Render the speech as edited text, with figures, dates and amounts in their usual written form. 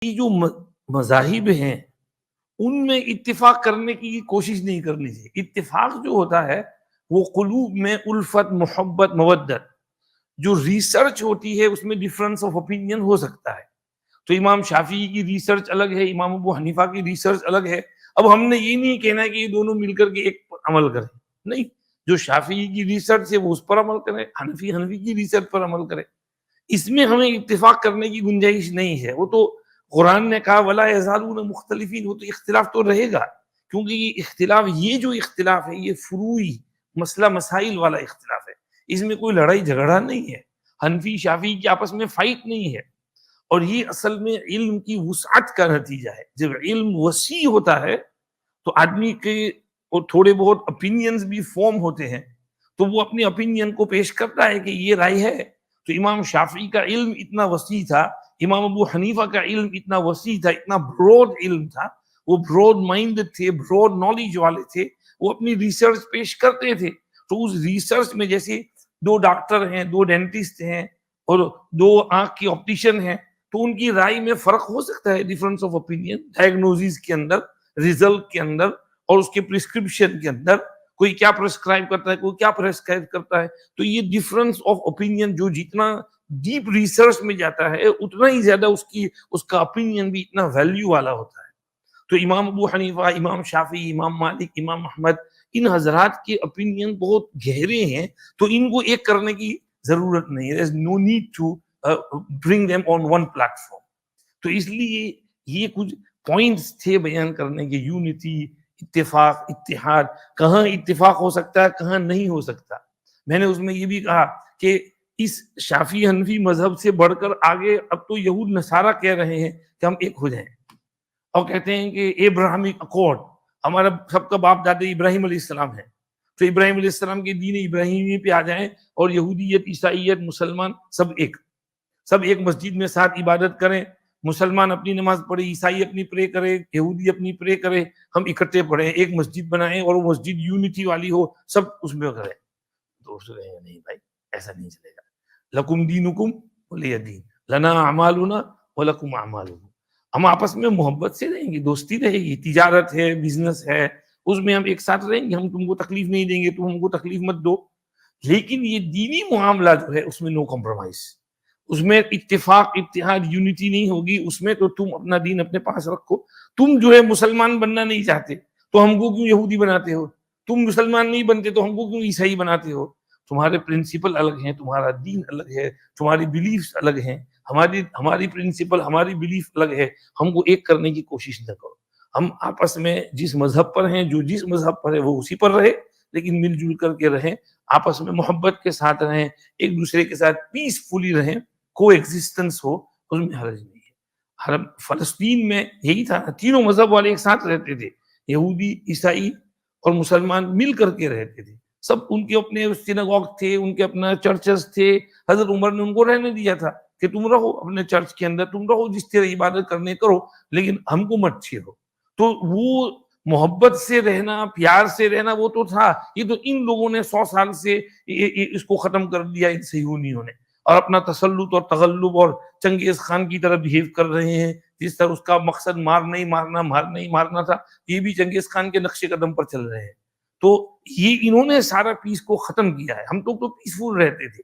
یہ جو مذاہب ہیں ان میں اتفاق کرنے کی کوشش نہیں کرنی چاہیے. اتفاق جو ہوتا ہے وہ قلوب میں الفت، محبت، مودت. جو ریسرچ ہوتی ہے اس میں ڈفرنس آف اوپینین ہو سکتا ہے. تو امام شافعی کی ریسرچ الگ ہے، امام ابو حنیفہ کی ریسرچ الگ ہے. اب ہم نے یہ نہیں کہنا کہ یہ دونوں مل کر کے ایک عمل کریں، نہیں. جو شافعی کی ریسرچ ہے وہ اس پر عمل کرے، حنفی کی ریسرچ پر عمل کرے. اس میں ہمیں اتفاق کرنے کی گنجائش نہیں ہے. وہ تو قرآن نے کہا ولا یزالون مختلفین، وہ تو اختلاف تو رہے گا، کیونکہ یہ اختلاف، یہ جو اختلاف ہے یہ فروعی مسئلہ مسائل والا اختلاف ہے. اس میں کوئی لڑائی جھگڑا نہیں ہے، حنفی شافعی کے آپس میں فائٹ نہیں ہے. اور یہ اصل میں علم کی وسعت کا نتیجہ ہے. جب علم وسیع ہوتا ہے تو آدمی کے تھوڑے بہت اپینینز بھی فارم ہوتے ہیں، تو وہ اپنی اپینین کو پیش کرتا ہے کہ یہ رائے ہے. تو امام شافعی کا علم اتنا وسیع تھا، امام ابو حنیفہ کا علم اتنا وسیع تھا، اتنا براڈ علم تھا. وہ براڈ مائنڈ تھے، براڈ نالج والے تھے، وہ اپنی ریسرچ پیش کرتے تھے. تو اس ریسرچ میں جیسے دو ڈاکٹر ہیں، دو ڈینٹسٹ ہیں اور دو آنکھ کی آپٹیشن ہیں، تو ان کی رائے میں فرق ہو سکتا ہے، ڈفرنس آف اوپینین، ڈائگنوزز کے اندر، ریزلٹ کے اندر اور اس کے پرسکرپشن کے اندر. کوئی کیا پرسکرائب کرتا ہے، کوئی کیا پرسکرائب کرتا ہے. تو یہ ڈفرنس آف اوپینین جو جتنا ڈیپ ریسرچ میں جاتا ہے اتنا ہی زیادہ اس کا اوپینین بھی اتنا ویلیو والا ہوتا ہے. تو امام ابو حنیفہ، امام شافعی، امام مالک، امام احمد، ان حضرات کے اوپینین بہت گہرے ہیں. تو ان کو ایک کرنے کی ضرورت نہیں ہے. there is no need to bring them on one platform. تو اس لیے یہ کچھ پوائنٹس تھے بیان کرنے کے، یونٹی، اتفاق، اتحاد. کہاں اتفاق ہو سکتا ہے، کہاں نہیں ہو سکتا. میں نے اس میں یہ بھی کہا کہ اس شافعی حنفی مذہب سے بڑھ کر آگے اب تو یہود نصارہ کہہ رہے ہیں کہ ہم ایک ہو جائیں، اور کہتے ہیں کہ ابراہیمک اکارڈ، ہمارا سب کا باپ دادا ابراہیم علیہ السلام ہے، تو ابراہیم علیہ السلام کے دین ابراہیمی پہ آ جائیں، اور یہودیت، عیسائیت، مسلمان سب ایک مسجد میں ساتھ عبادت کریں. مسلمان اپنی نماز پڑھے، عیسائی اپنی پرے کرے، یہودی اپنی پرے کرے، ہم اکٹھے پڑھیں، ایک مسجد بنائیں اور وہ مسجد یونٹی والی ہو، سب اس میں کریں. دوست رہے نہیں بھائی، ایسا نہیں چلے گا. لکم دینکم ولی دین، لنا اعمالنا ولکم اعمالکم. ہم آپس میں محبت سے رہیں گے، دوستی رہے گی. تجارت ہے، بزنس ہے، اس میں ہم ایک ساتھ رہیں گے. ہم تم کو تکلیف نہیں دیں گے، تم ہم کو تکلیف مت دو. لیکن یہ دینی معاملہ جو ہے اس میں نو کمپرومائز، اس میں اتفاق، اتحاد، یونٹی نہیں ہوگی. اس میں تو تم اپنا دین اپنے پاس رکھو. تم جو ہے مسلمان بننا نہیں چاہتے تو ہم کو کیوں یہودی بناتے ہو؟ تم مسلمان نہیں بنتے تو ہم کو کیوں عیسائی بناتے ہو؟ تمہارے پرنسپل الگ ہیں، تمہارا دین الگ ہے، تمہاری بلیفز الگ ہیں، ہماری پرنسپل، ہماری بلیف الگ ہے. ہم کو ایک کرنے کی کوشش نہ کرو. ہم آپس میں جس مذہب پر ہیں، جو جس مذہب پر ہے وہ اسی پر رہے، لیکن مل جل کر کے رہیں، آپس میں محبت کے ساتھ رہیں، ایک دوسرے کے ساتھ پیسفلی رہیں، کو ایگزسٹنس ہو، اس میں حرج نہیں ہے. فلسطین میں یہی تھا، تینوں مذہب والے ایک ساتھ رہتے تھے، یہودی، عیسائی اور مسلمان مل کر کے رہتے تھے. سب ان کے اپنے سیناگوگ تھے، ان کے اپنا چرچز تھے. حضرت عمر نے ان کو رہنے دیا تھا کہ تم رہو اپنے چرچ کے اندر، تم رہو جس طرح عبادت کرنے کرو، لیکن ہم کو مت چھیڑو. تو وہ محبت سے رہنا، پیار سے رہنا وہ تو تھا. یہ تو ان لوگوں نے 100 سال سے اس کو ختم کر دیا، ان صہیونیوں نے، اور اپنا تسلط اور تغلب اور چنگیز خان کی طرح بہیو کر رہے ہیں. جس طرح اس کا مقصد مار نہیں مارنا تھا، یہ بھی چنگیز خان کے نقش قدم پر چل رہے ہیں. تو یہ انہوں نے سارا پیس کو ختم کیا ہے. ہم تو پیسفل رہتے تھے.